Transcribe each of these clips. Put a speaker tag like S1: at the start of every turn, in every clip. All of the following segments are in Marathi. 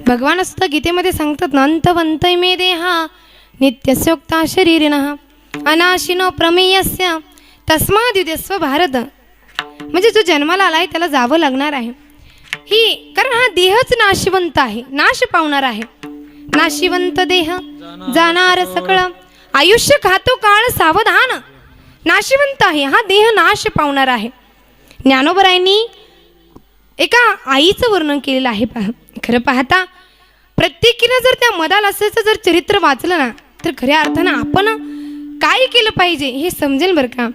S1: भगवान सुद्धा गीतेमध्ये सांगतात ना, अंतवंतय मे देहा नित्यस्योक्ता शरीरिणः अनाशिनो प्रमेयस्य तस्माद्युदेस्व भारत. म्हणजे जो जन्माला आलाय त्याला जावं लागणार आहे. कारण हा देहच नाशिवंत आहे, नाश पावणार आहे. नाशिवंत देह जाणार सकळ, आयुष्य खातो काळ सावधान. नाशिवंत आहे हा देह, नाश पावणार आहे. ज्ञानोबरायांनी एका आईचं वर्णन केलेलं आहे. खरं पाहता प्रत्येकीनं जर त्या मदालसाचं जर चरित्र वाचलं ना, तर खऱ्या अर्थानं आपण काय केलं पाहिजे हे समजेल बरं का.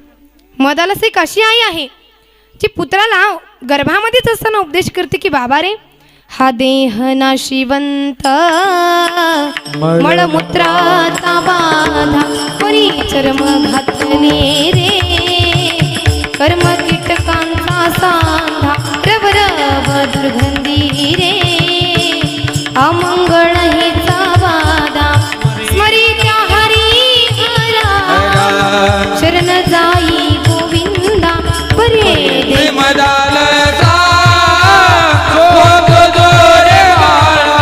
S1: मदालस एक अशी आई आहे जी पुत्राला गर्भामध्येच असताना उपदेश करते की बाबा रे, हा देह नाशिवंत मळमूत्राचा बाधा परिचर्म घातले रे, कर्म कीटकांचा सांधा रवरव दुर्गंधी रे, अमंगळ हेचा वादा स्मरित्या हरी हरा, शरण जाई गोविंदा बरे दे
S2: मदालसा शोध जोरे बाळा,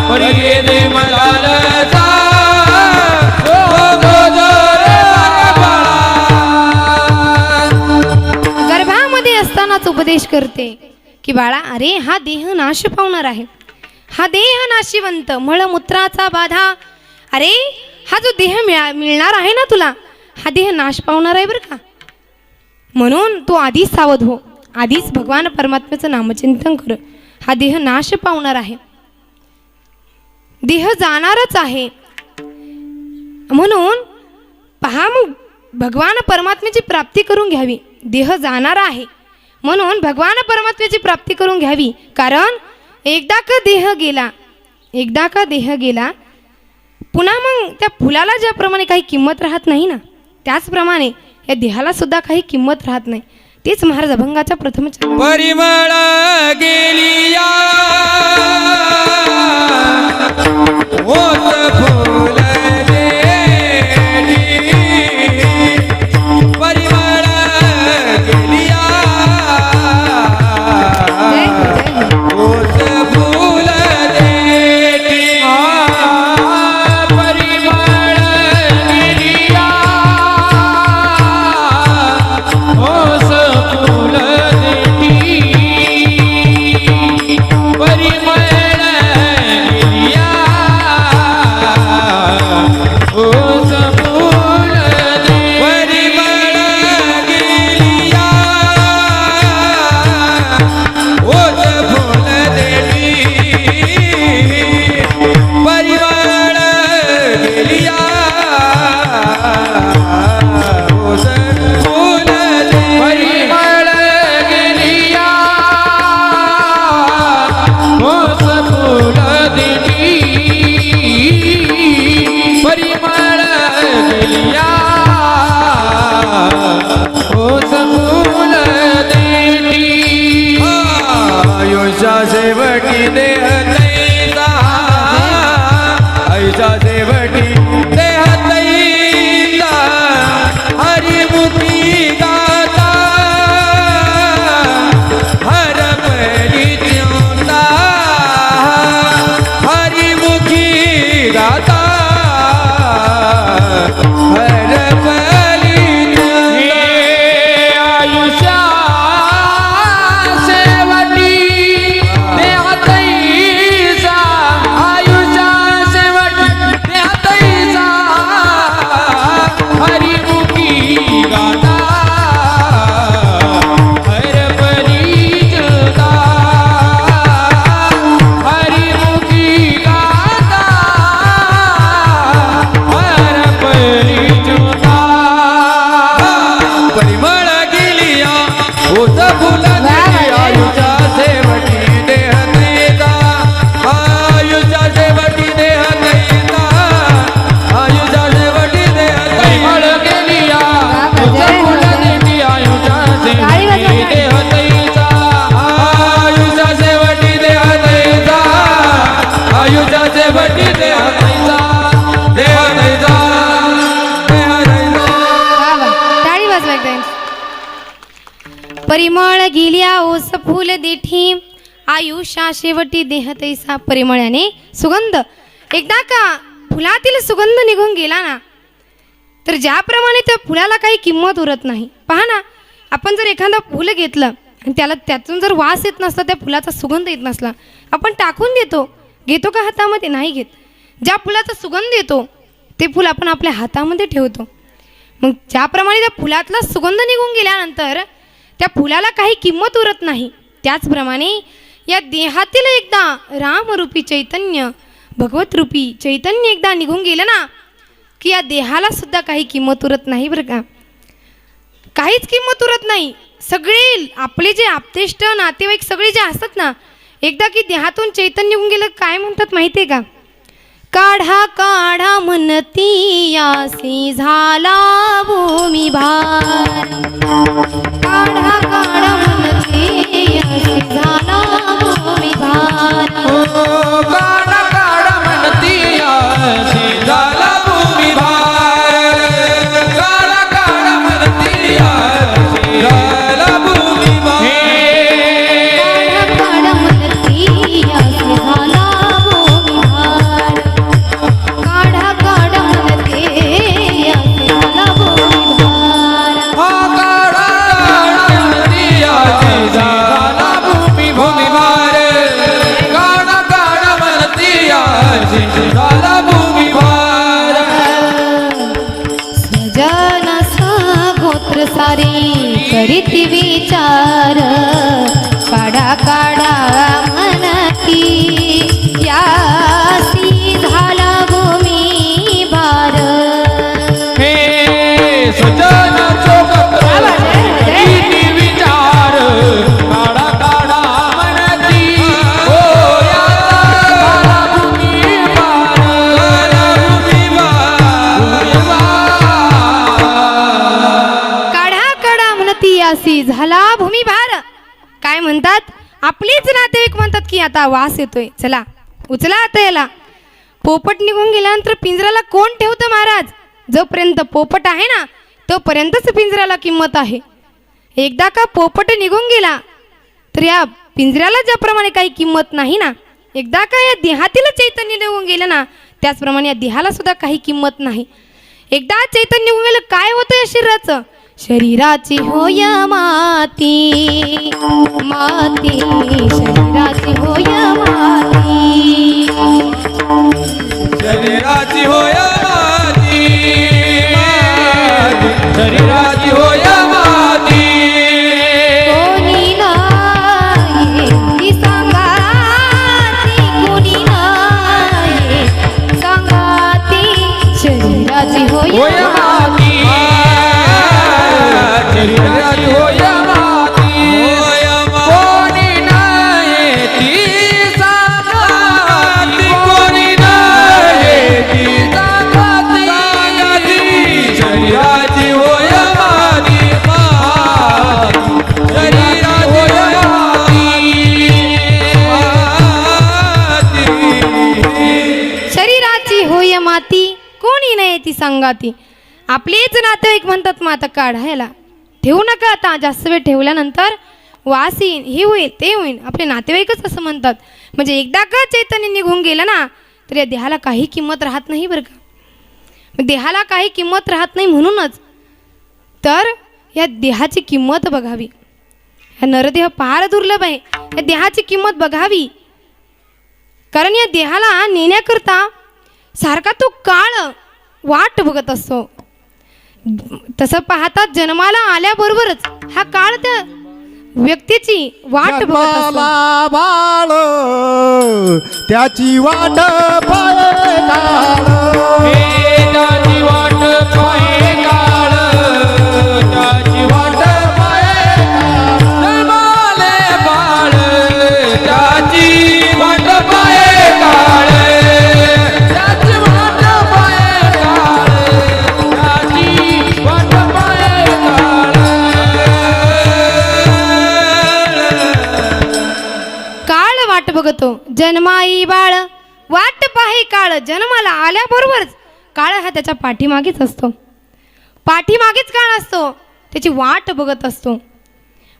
S2: बरे दे मदालसा शोध जोरे बाळा.
S1: गर्भामध्ये असतानाच उपदेश करते की बाळा, अरे हा देह नाश पावणार आहे, हा देह नाशिवंत मळमूत्राचा बाधा. अरे हा जो देह मिळणार आहे ना तुला, हा देह नाश पावणार आहे बरं का. म्हणून तू आधीच सावध हो, आधीच भगवान परमात्म्याचं नामचिंतन कर. हा देह नाश पावणार आहे, देह जाणारच आहे. म्हणून पहा, मग भगवान परमात्म्याची प्राप्ती करून घ्यावी. देह जाणार आहे म्हणून भगवान परमात्म्याची प्राप्ती करून घ्यावी. कारण एकदा का देह गेला पुन्हा मग त्या फुलाला ज्याप्रमाणे काही किंमत राहत नाही ना, त्याचप्रमाणे या देहाला सुद्धा काही किंमत राहत नाही. तेच महाराज अभंगाच्या प्रथम
S2: परिमळ गेलिया ओत फुल देठी, परिमळ गेलिया ओत फुल देठी, परिमळ गेलिया ओस फुल देठी, परिमळ गेलिया ओस फुल देठी, परिमळ गेलिया ओस फुल देठी, परिमळ गेलिया ओस फुल देठी, परिमळ गेलिया ओस फुल देठी, परिमळ गेलिया ओस फुल देठी. आयुष्या शेवटी देह तैसा, आयुष्या शेवटी देह तैसा, हरिमुखी गाता हर परी च्योंदा, हरिमुखी गाता हर परी च्योंदा. आयुष्या शेवटी देह तैसा, आयुष्या शेवटी देह तैसा, हरिमुखी गाता हर परी च्योंदा, हरिमुखी गाता हर परी च्योंदा. परिमळ गेलिया ओस फुल देठी, आयुष्या शेवटी देह तैसा, आयुष्या शेवटी देह तैसा, आयुष्या शेवटी देह तैसा, परिमळ गेलिया ओस फुल देठी, आयुष्या शेवटी देह तैसा, आयुष्या शेवटी देह तैसा, आयुष्या शेवटी देह तैसा, देह तैसा, देह तैसा.
S1: टाळी वाजवा एकदा. परिमळ गेलिया ओस फुल देठी, आयुष्या शेवटी देह तैसा परिमळाने सुगंध. एकदा का फुलातील सुगंध निघून गेला ना तर ज्याप्रमाणे त्या फुलाला काही किंमत उरत नाही. पहा ना, आपण जर एखादं फुलं घेतलं आणि त्याला त्यातून जर वास येत नसला, त्या फुलाचा सुगंध येत नसला, आपण टाकून घेतो का हातामध्ये? नाही घेत. ज्या फुलाचा सुगंध येतो ते फुल आपण आपल्या हातामध्ये ठेवतो. मग ज्याप्रमाणे त्या फुलातला सुगंध निघून गेल्यानंतर त्या फुलाला काही किंमत उरत नाही, त्याचप्रमाणे या देहातील एकदा रामरूपी चैतन्य, भगवत रूपी चैतन्य एकदा निघून गेलं ना की या देहाला सुद्धा काही किंमत उरत नाही बरं का. काहीच किंमत उरत नाही. सगळे आपले जे आप्तेष्ट नातेवाईक सगळे जे असतात ना, एकदा की देहातून चैतन्य निघून गेलं काय म्हणतात माहिती आहे का? काढा काढा म्हणती यासी झाला भूमी भार. काढा काढा म्हणती यासी झाला भूमी भार.
S2: काढा काढा म्हणती यासी झाला भूमी भार. काढा काढा म्हणती यासी झाला भूमी भार.
S1: काढा काढा म्हणती यासी झाला भूमी भार. काढा काढा म्हणते यासी झाला भूमी भार.
S2: काढा काढा म्हणती यासी झाला भूमी भार. काढा काढा म्हणती यासी झाला भूमी भार.
S1: स्वजन गोत्र सारे करीती विचार. काढा काढा म्हणती यासी झाला भूमी भार.
S2: हे सजन चोकत्र किती विचार. काढा काढा म्हणती ओ याला भूमी भार. भूमी
S1: काढा काढा म्हणती यासी झाला भूमी भार. काय म्हणतात? आपलीच नातेवाईक म्हणतात की आता वास येतोय, चला उचला आता याला. पोपट निघून गेल्यानंतर पिंजऱ्याला कोण ठेवतं महाराज? जोपर्यंत पोपट आहे ना तोपर्यंतच पिंजऱ्याला किंमत आहे. एकदा का पोपट निघून गेला तर या पिंजऱ्याला ज्याप्रमाणे काही किंमत नाही ना, एकदा का या देहातील चैतन्य निघून गेलं ना त्याचप्रमाणे या देहाला सुद्धा काही किंमत नाही. एकदा चैतन्य निघून गेलं काय होतं या शरीराचं? शरीराची होय माती माती. शरीराची होय माती.
S2: शरीराची होय माती. शरीराची होय माती.
S1: कोणी नाही ती सांगाती. कोणी नाही सांगाती. शरीराची होय
S2: होय माती. शरीराची होय माती. कोणी नाही ती सांगाती. कोणी नाही ती सांगाती. शरीराची होय माती. शरीराची होय माती.
S1: शरीराची होय माती. कोणी नाही ती सांगाती. आपलेच नातेवाईक म्हणतात मग आता काढायला ठेवू नका. आता जास्त वेळ ठेवल्यानंतर वास येईन, हे होईल ते होईल. आपले नातेवाईकच असं म्हणतात. म्हणजे एकदा का चैतन्य निघून गेलं ना तर या देहाला काही किंमत राहत नाही बरं का. देहाला काही किंमत राहत नाही म्हणूनच तर या देहाची किंमत बघावी. हा नरदेह फार दुर्लभ आहे. या देहाची किंमत बघावी. कारण या देहाला नेण्याकरता सारखा तो काळ वाट बघत असतो. तसं पाहता जन्माला आल्याबरोबरच हा काळ त्या व्यक्तीची वाट बघत असतो.
S3: जन्माला बाळ त्याची वाट पाये काळ.
S2: त्याची वाट पाये काळ. त्याची वाट पाये काळ. जन्माले बाळ त्याची वाट पाये काळ. त्याची वाट पाये काळ. त्याची वाट पाये काळ.
S1: काळ वाट बघतो. जन्माई बाळ वाट पाहे काळ. जन्माला आल्याबरोबरच काळ हा त्याच्या पाठीमागेच असतो. पाठीमागेच काळ असतो. त्याची वाट बघत असतो.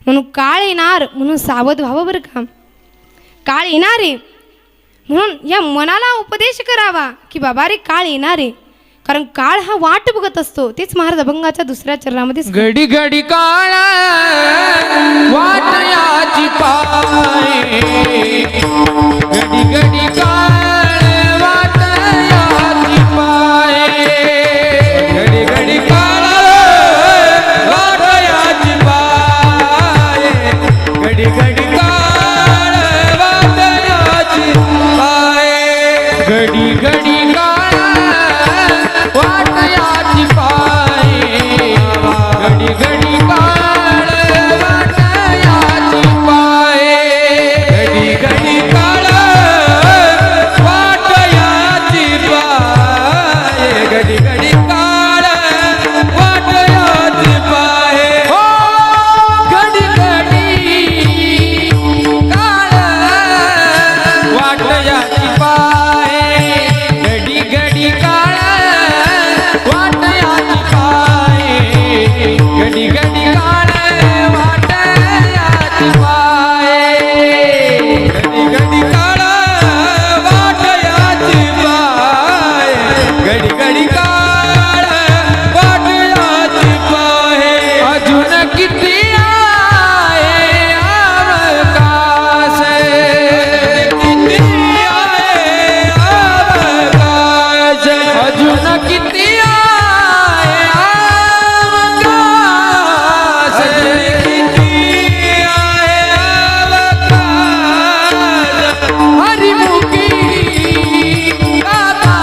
S1: म्हणून काळ येणार म्हणून सावध व्हावं बरं का. काळ येणार आहे. म्हणून या मनाला उपदेश करावा की बाबा रे काळ येणार आहे, कारण काळ हा वाट बघत असतो. तेच महाराज अभंगाच्या दुसऱ्या चरणामध्ये
S2: घडी घडी काळ वाट याची पाय, घडी घडी काळ वाट याची पाय, घडी घडी काळ वाट याची पाय, घडी घडी काळ वाट याची पाय, घडी घडी काळ वाट याची पाय, घडी घडी काळ वाट याची पाय, घडी घडी काळ वाट याची पाय, घडी घडी काळ वाट याची पाय, हो घडी घडी काळ वाट याची पाय, घडी घडी काळ वाट याची पाय, घडी घडी काळ वाट याची पाय, घडी घडी काळ वाट याची पाय, घडी घडी काळ वाट याची पाय. अजून किती आहे अवकाश, किती आहे अवकाश, अजून किती आहे अवकाश, किती आहे अवकाश. हरिमुखी गाथा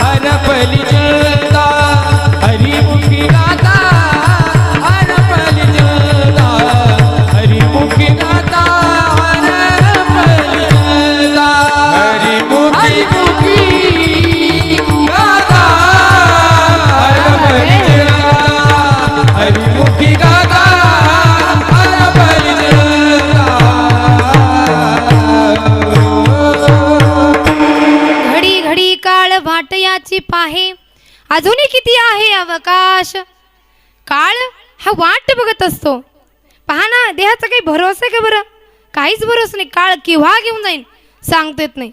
S2: हरपली जळता, हरिमुखी गाथा हरपली जळता, हरिमुखी गाथा हरपली जळता, हरिमुखी गाथा हरपली जळता, हरिमुखी गाथा हरपली जळता.
S1: घडी घडी काळ वाट याची पाहे, अजूनही किती आहे अवकाश. काळ हा वाट बघत असतो. पहा ना, देहाचा काही भरोसा आहे का बरं? काहीच भरोसा नाही. काळ केव्हा घेऊन जाईल सांगता येत नाही.